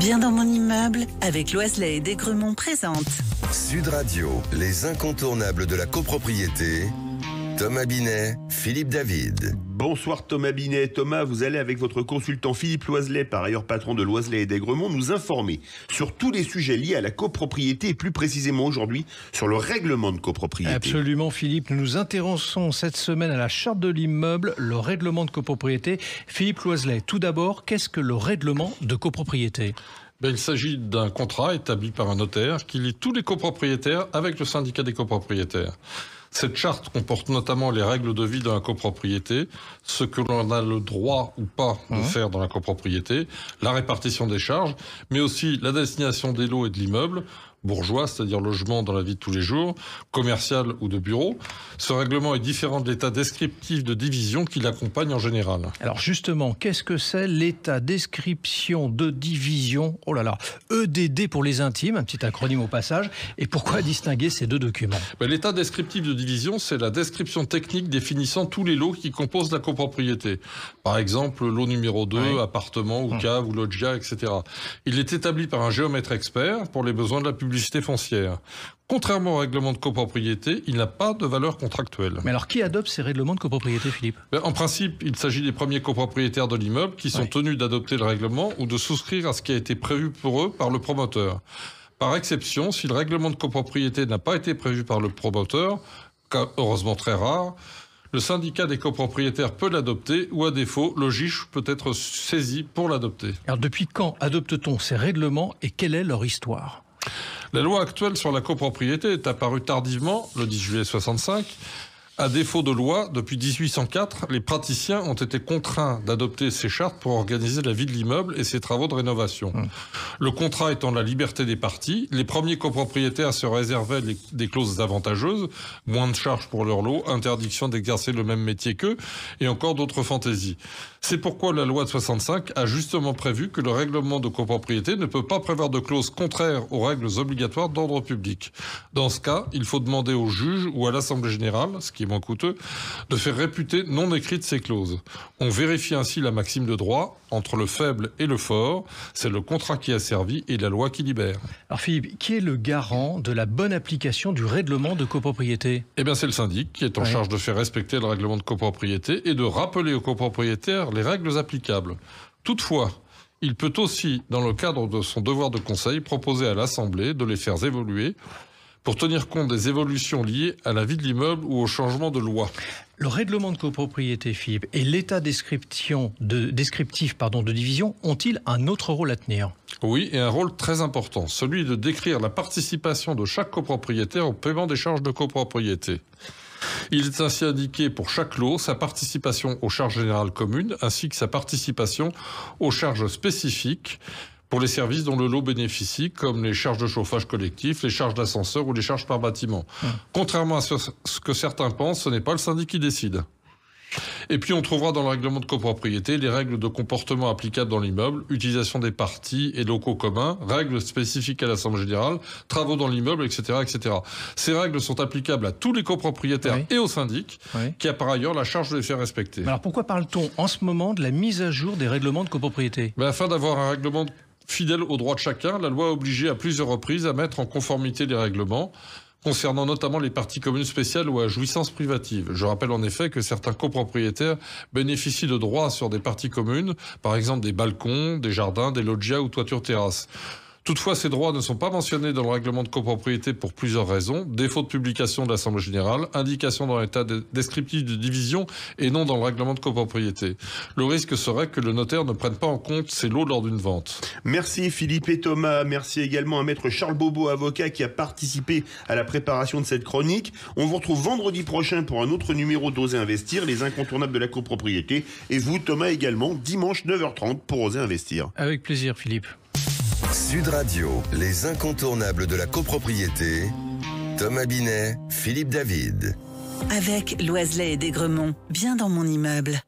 Bien dans mon immeuble, avec Loiselet et Desgremont présente. Sud Radio, les incontournables de la copropriété. Thomas Binet, Philippe David. Bonsoir Thomas Binet. Thomas, vous allez avec votre consultant Philippe Loiselet, par ailleurs patron de Loiselet et Desgremont, nous informer sur tous les sujets liés à la copropriété et plus précisément aujourd'hui sur le règlement de copropriété. Absolument Philippe, nous nous intéressons cette semaine à la charte de l'immeuble, le règlement de copropriété. Philippe Loiselet, tout d'abord, qu'est-ce que le règlement de copropriété ? Il s'agit d'un contrat établi par un notaire qui lie tous les copropriétaires avec le syndicat des copropriétaires. Cette charte comporte notamment les règles de vie de la copropriété, ce que l'on a le droit ou pas de faire dans la copropriété, la répartition des charges, mais aussi la destination des lots et de l'immeuble, bourgeois, c'est-à-dire logement dans la vie de tous les jours, commercial ou de bureau. Ce règlement est différent de l'état descriptif de division qui l'accompagne en général. Alors justement, qu'est-ce que c'est l'état description de division ? Oh là là, EDD pour les intimes, un petit acronyme au passage. Et pourquoi distinguer ces deux documents ? L'état descriptif de division, c'est la description technique définissant tous les lots qui composent la copropriété. Par exemple, lot numéro 2, appartement ou cave ou loggia, etc. Il est établi par un géomètre expert pour les besoins de la publicité foncière. Contrairement au règlement de copropriété, il n'a pas de valeur contractuelle. Mais alors, qui adopte ces règlements de copropriété, Philippe ? En principe, il s'agit des premiers copropriétaires de l'immeuble qui sont tenus d'adopter le règlement ou de souscrire à ce qui a été prévu pour eux par le promoteur. Par exception, si le règlement de copropriété n'a pas été prévu par le promoteur, cas heureusement très rare, le syndicat des copropriétaires peut l'adopter ou à défaut, le JICH peut être saisi pour l'adopter. Alors depuis quand adopte-t-on ces règlements et quelle est leur histoire ? La loi actuelle sur la copropriété est apparue tardivement, le 10 juillet 65. À défaut de loi, depuis 1804, les praticiens ont été contraints d'adopter ces chartes pour organiser la vie de l'immeuble et ses travaux de rénovation. Le contrat étant la liberté des parties, les premiers copropriétaires se réservaient des clauses avantageuses, moins de charges pour leur lot, interdiction d'exercer le même métier qu'eux, et encore d'autres fantaisies. C'est pourquoi la loi de 65 a justement prévu que le règlement de copropriété ne peut pas prévoir de clauses contraires aux règles obligatoires d'ordre public. Dans ce cas, il faut demander au juge ou à l'Assemblée générale, ce qui est moins coûteux, de faire réputer non écrites ces clauses. On vérifie ainsi la maxime de droit, entre le faible et le fort, c'est le contrat qui a servi et la loi qui libère. Alors Philippe, qui est le garant de la bonne application du règlement de copropriété ? C'est le syndic qui est en charge de faire respecter le règlement de copropriété et de rappeler aux copropriétaires les règles applicables. Toutefois, il peut aussi, dans le cadre de son devoir de conseil, proposer à l'Assemblée de les faire évoluer pour tenir compte des évolutions liées à la vie de l'immeuble ou au changement de loi. Le règlement de copropriété, Philippe, et l'état descriptif de division ont-ils un autre rôle à tenir ? Oui, et un rôle très important, celui de décrire la participation de chaque copropriétaire au paiement des charges de copropriété. Il est ainsi indiqué pour chaque lot sa participation aux charges générales communes ainsi que sa participation aux charges spécifiques pour les services dont le lot bénéficie, comme les charges de chauffage collectif, les charges d'ascenseur ou les charges par bâtiment. Contrairement à ce que certains pensent, ce n'est pas le syndic qui décide. Et puis on trouvera dans le règlement de copropriété les règles de comportement applicables dans l'immeuble, utilisation des parties et locaux communs, règles spécifiques à l'Assemblée générale, travaux dans l'immeuble, etc., etc. Ces règles sont applicables à tous les copropriétaires et au syndic, qui a par ailleurs la charge de les faire respecter. Alors pourquoi parle-t-on en ce moment de la mise à jour des règlements de copropriété ? Afin d'avoir un règlement fidèle aux droits de chacun, la loi a obligé à plusieurs reprises à mettre en conformité les règlements, concernant notamment les parties communes spéciales ou à jouissance privative. Je rappelle en effet que certains copropriétaires bénéficient de droits sur des parties communes, par exemple des balcons, des jardins, des loggias ou toitures terrasses. Toutefois, ces droits ne sont pas mentionnés dans le règlement de copropriété pour plusieurs raisons. Défaut de publication de l'Assemblée générale, indication dans l'état descriptif de division et non dans le règlement de copropriété. Le risque serait que le notaire ne prenne pas en compte ces lots lors d'une vente. Merci Philippe et Thomas. Merci également à maître Charles Bobo, avocat, qui a participé à la préparation de cette chronique. On vous retrouve vendredi prochain pour un autre numéro d'Oser Investir, les incontournables de la copropriété. Et vous, Thomas, également, dimanche 9h30 pour Oser Investir. Avec plaisir, Philippe. Sud Radio, les incontournables de la copropriété. Thomas Binet, Philippe David. Avec Loiselet et Desgremont, bien dans mon immeuble.